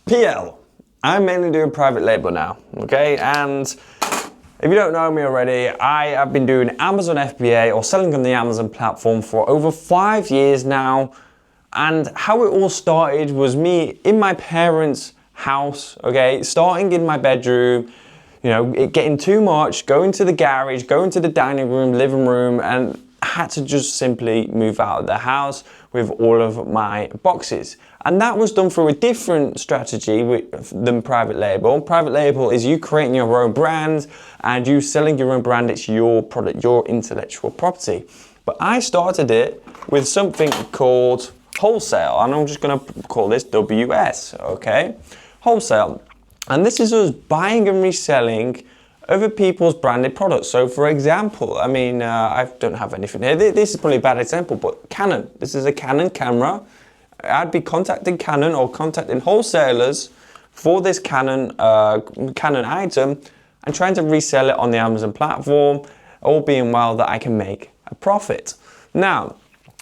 PL. I'm mainly doing private label now, okay? And if you don't know me already, I have been doing Amazon FBA or selling on the Amazon platform for over 5 years now. And how it all started was me in my parents' house, okay? Starting in my bedroom, you know, it getting too much, going to the garage, going to the dining room, living room, and I had to just simply move out of the house with all of my boxes. And that was done through a different strategy than private label. Private label is you creating your own brand and you selling your own brand. It's your product, your intellectual property. But I started it with something called wholesale, and I'm just going to call this WS, okay? Wholesale. And this is us buying and reselling other people's branded products. So for example, I mean, I don't have anything here. This is probably a bad example, but Canon. This is a Canon camera. I'd be contacting Canon or contacting wholesalers for this Canon item and trying to resell it on the Amazon platform, all being well that I can make a profit. Now,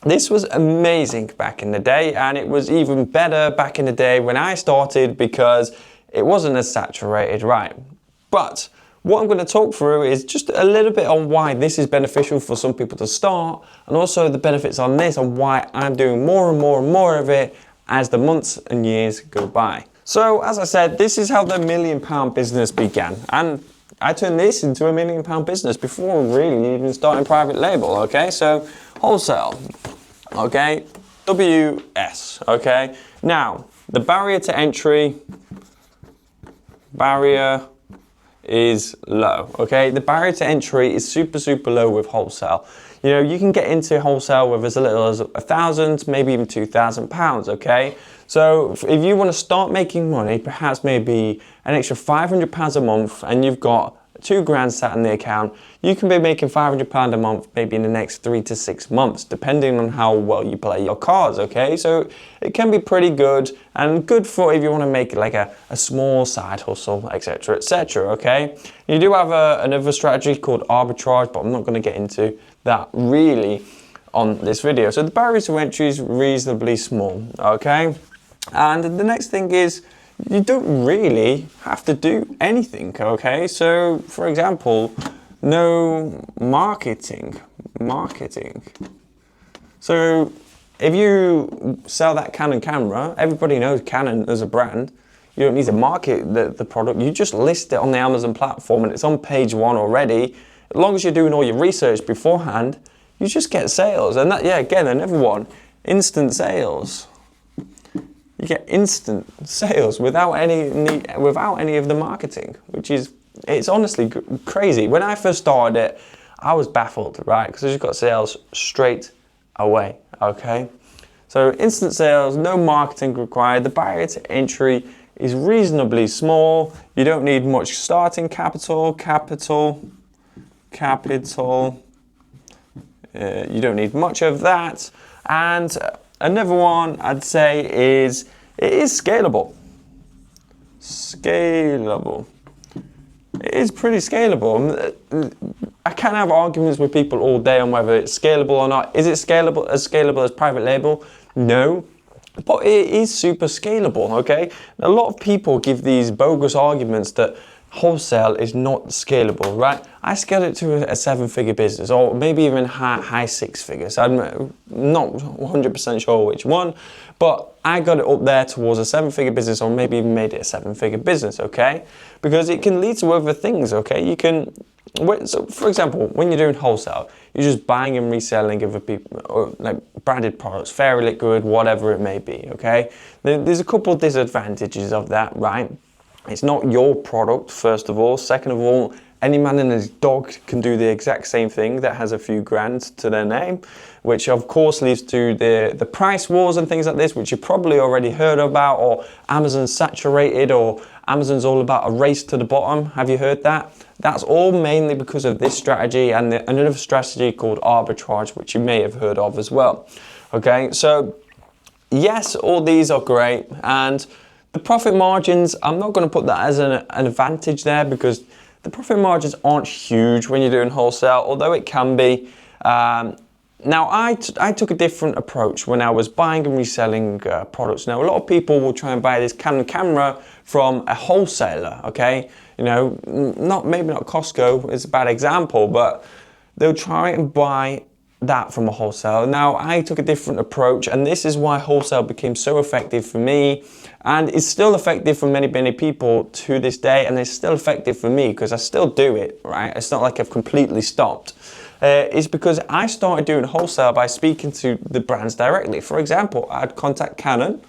this was amazing back in the day, and it was even better back in the day when I started because it wasn't as saturated, right? But what I'm going to talk through is just a little bit on why this is beneficial for some people to start, and also the benefits on this and why I'm doing more and more and more of it as the months and years go by. So as I said, this is how the £1 million business began, and I turned this into a £1 million business before really even starting private label, okay? So wholesale, okay, WS, okay? Now, the barrier to entry, is low, okay? The barrier to entry is super low with wholesale. You know, you can get into wholesale with as little as £1,000, maybe even £2,000, okay? So if you want to start making money, perhaps maybe an extra £500 a month, and you've got £2,000 sat in the account, you can be making £500 a month maybe in the next 3 to 6 months, depending on how well you play your cards, okay? So it can be pretty good, and good for if you want to make like a small side hustle, etc, etc, okay? You do have another strategy called arbitrage, but I'm not going to get into that really on this video. So the barrier to entry is reasonably small, okay? And the next thing is, you don't really have to do anything, okay? So, for example, no marketing. So, if you sell that Canon camera, everybody knows Canon as a brand. You don't need to market the product. You just list it on the Amazon platform and it's on page 1 already. As long as you're doing all your research beforehand, you just get sales. And that, yeah, again, another one, instant sales. You get instant sales without any of the marketing, which is, it's honestly crazy. When I first started it, I was baffled, right? Because I just got sales straight away, okay? So instant sales, no marketing required. The barrier to entry is reasonably small. You don't need much starting capital. You don't need much of that. And another one I'd say is, it is scalable. It is pretty scalable. I can have arguments with people all day on whether it's scalable or not. Is it scalable as private label? No, but it is super scalable, okay? A lot of people give these bogus arguments that wholesale is not scalable, right? I scaled it to a 7-figure business, or maybe even high 6 figures. I'm not 100% sure which one, but I got it up there towards a 7-figure business, or maybe even made it a 7-figure business, okay? Because it can lead to other things, okay? You can, so for example, when you're doing wholesale, you're just buying and reselling other people, or like branded products, Fairy Liquid, whatever it may be, okay? There's a couple of disadvantages of that, right? It's not your product, first of all. Second of all, any man and his dog can do the exact same thing that has a few grand to their name, which of course leads to the price wars and things like this, which you probably already heard about, or Amazon's saturated, or Amazon's all about a race to the bottom. Have you heard that? That's all mainly because of this strategy and another strategy called arbitrage, which you may have heard of as well. Okay, so yes, all these are great, and the profit margins, I'm not going to put that as an advantage there, because the profit margins aren't huge when you're doing wholesale, although it can be. Now, I took a different approach when I was buying and reselling products. Now, a lot of people will try and buy this Canon camera from a wholesaler, okay? You know, maybe not Costco, it's a bad example, but they'll try and buy that from a wholesaler. Now, I took a different approach, and this is why wholesale became so effective for me, and it's still effective for many, many people to this day, and it's still effective for me because I still do it, right? It's not like I've completely stopped. Is because I started doing wholesale by speaking to the brands directly. For example, I'd contact Canon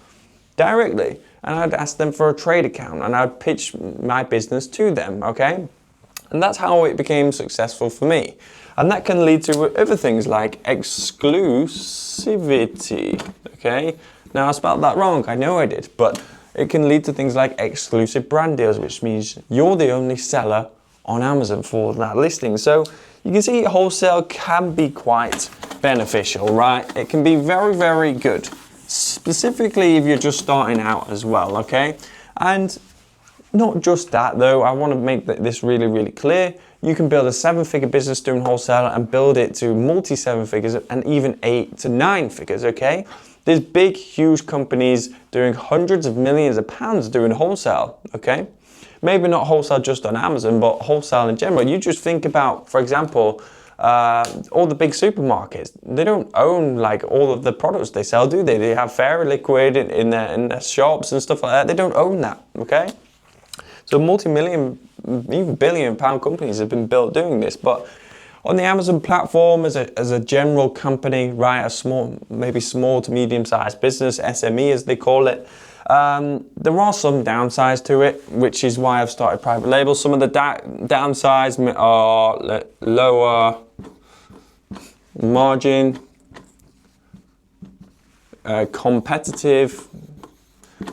directly and I'd ask them for a trade account and I'd pitch my business to them, okay? And that's how it became successful for me. And that can lead to other things like exclusivity, okay? Now I spelled that wrong, I know I did, but it can lead to things like exclusive brand deals, which means you're the only seller on Amazon for that listing. So you can see wholesale can be quite beneficial, right? It can be very, very good, specifically if you're just starting out as well, okay? And not just that though, I want to make this really, really clear. You can build a 7-figure business doing wholesale and build it to multi-7 figures and even 8 to 9 figures, okay? There's big, huge companies doing hundreds of millions of pounds doing wholesale, okay? Maybe not wholesale just on Amazon, but wholesale in general. You just think about, for example, all the big supermarkets. They don't own like all of the products they sell, do they? They have Fair Liquid in their shops and stuff like that. They don't own that, okay? So multi-million, even billion-pound companies have been built doing this. But on the Amazon platform, as a general company, right, maybe small to medium-sized business, SME as they call it, there are some downsides to it, which is why I've started private label. Some of the downsides are lower margin, competitive,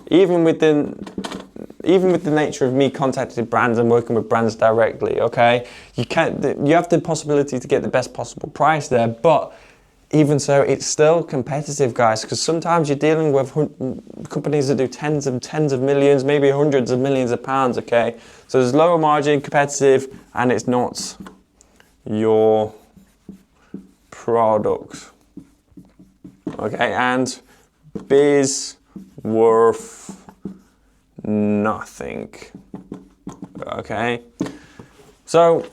even with the nature of me contacting brands and working with brands directly, okay? You have the possibility to get the best possible price there, but even so, it's still competitive, guys, because sometimes you're dealing with companies that do tens of millions, maybe hundreds of millions of pounds, okay? So there's lower margin, competitive, and it's not your product, okay? And biz worth nothing, okay? So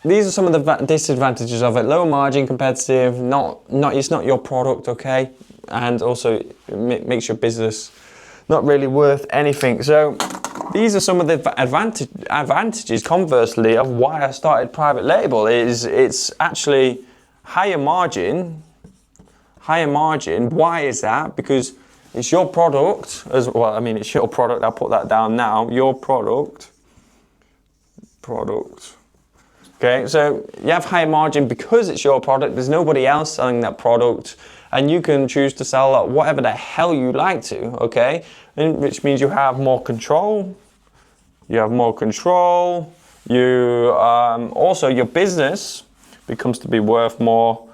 these are some of the disadvantages of it. Lower margin, competitive, it's not your product, okay? And also it makes your business not really worth anything. So these are some of the advantages, conversely, of why I started private label. It's actually higher margin. Why is that? Because it's your product as well. I mean, it's your product. I'll put that down now. Your product. Okay, so you have higher margin because it's your product. There's nobody else selling that product, and you can choose to sell whatever the hell you like to, okay? Which means you have more control. Also, your business becomes to be worth more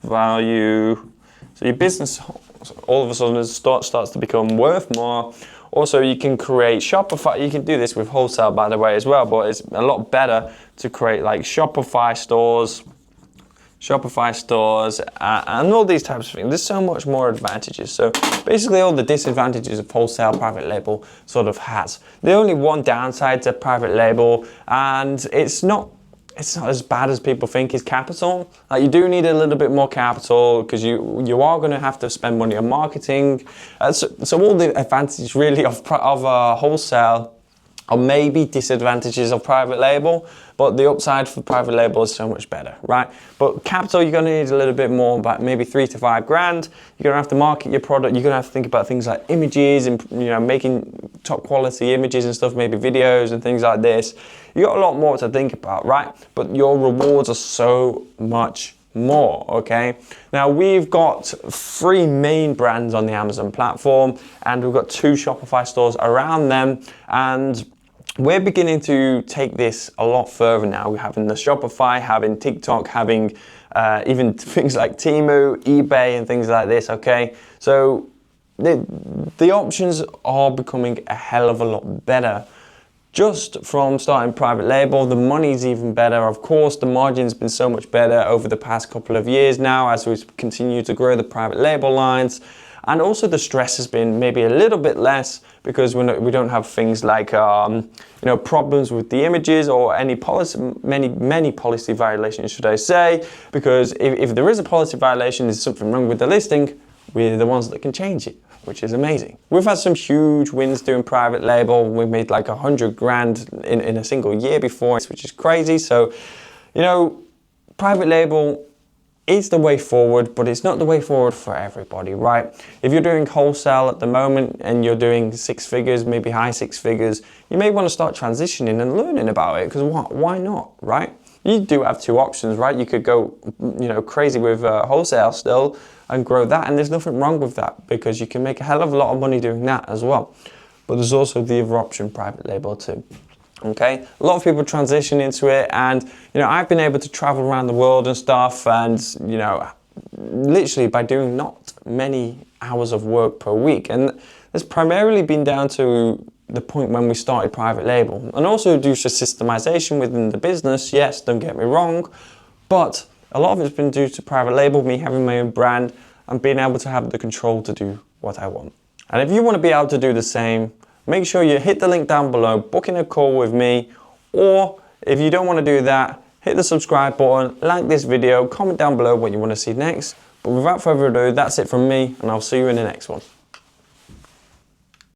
value. So your business all of a sudden starts to become worth more. Also, you can create Shopify. You can do this with wholesale, by the way, as well, but it's a lot better to create like Shopify stores, and all these types of things. There's so much more advantages. So basically all the disadvantages of wholesale private label sort of has. The only one downside to private label, and it's not as bad as people think, is capital. Like, you do need a little bit more capital because you are going to have to spend money on marketing. So all the advantages really of wholesale are maybe disadvantages of private label, but the upside for private label is so much better, right? But capital, you're going to need a little bit more, about maybe 3 to 5 grand. You're going to have to market your product. You're going to have to think about things like images and, you know, making top quality images and stuff, maybe videos and things like this. You got a lot more to think about, right? But your rewards are so much more, okay? Now, we've got 3 main brands on the Amazon platform, and we've got 2 Shopify stores around them, and we're beginning to take this a lot further now. We're having the Shopify, having TikTok, having even things like Temu, eBay, and things like this, okay? So the options are becoming a hell of a lot better. just from starting private label. The money's even better. Of course, the margin's been so much better over the past couple of years now as we continue to grow the private label lines. And also the stress has been maybe a little bit less because we don't have things like problems with the images or any policy, many policy violations, should I say, because if there is a policy violation, there's something wrong with the listing, we're the ones that can change it, which is amazing. We've had some huge wins doing private label. We've made like 100 grand in a single year before, which is crazy. So, private label is the way forward, but it's not the way forward for everybody, right? If you're doing wholesale at the moment and you're doing 6 figures, maybe high 6 figures, you may want to start transitioning and learning about it, because why not, right? You do have 2 options, right? You could go, crazy with wholesale still and grow that, and there's nothing wrong with that because you can make a hell of a lot of money doing that as well. But there's also the other option, private label too. Okay, a lot of people transition into it, and I've been able to travel around the world and stuff, and literally by doing not many hours of work per week, and it's primarily been down to the point when we started private label, and also due to systemization within the business. Yes, don't get me wrong, but a lot of it's been due to private label, me having my own brand and being able to have the control to do what I want. And if you want to be able to do the same, make sure you hit the link down below, book in a call with me, or if you don't want to do that, hit the subscribe button, like this video, comment down below what you want to see next. But without further ado, that's it from me, and I'll see you in the next one.